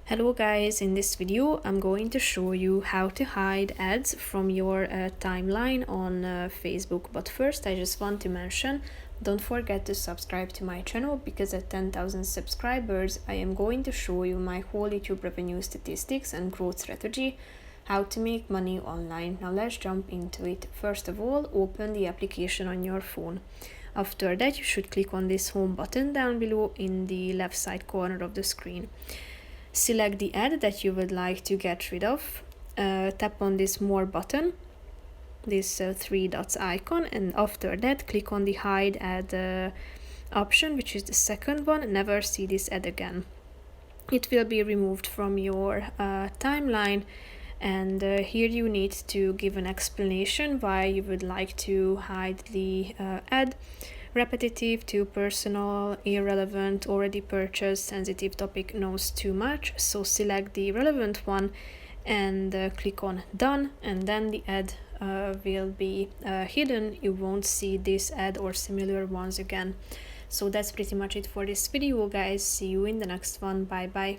Hello guys, in this video I'm going to show you how to hide ads from your timeline on Facebook. But first I just want to mention, don't forget to subscribe to my channel because at 10,000 subscribers I am going to show you my whole YouTube revenue statistics and growth strategy, how to make money online. Now let's jump into it. First of all, open the application on your phone. After that you should click on this home button down below in the left side corner of the screen. Select the ad that you would like to get rid of, tap on this more button, this three dots icon, and after that click on the hide ad option, which is the second one. Never see this ad again. It will be removed from your timeline, and here you need to give an explanation why you would like to hide the ad. Repetitive, too personal, irrelevant, already purchased, sensitive topic, knows too much. So select the relevant one and click on done, and then the ad will be hidden. You won't see this ad or similar ones again. So that's pretty much it for this video, guys. See you in the next one. Bye bye.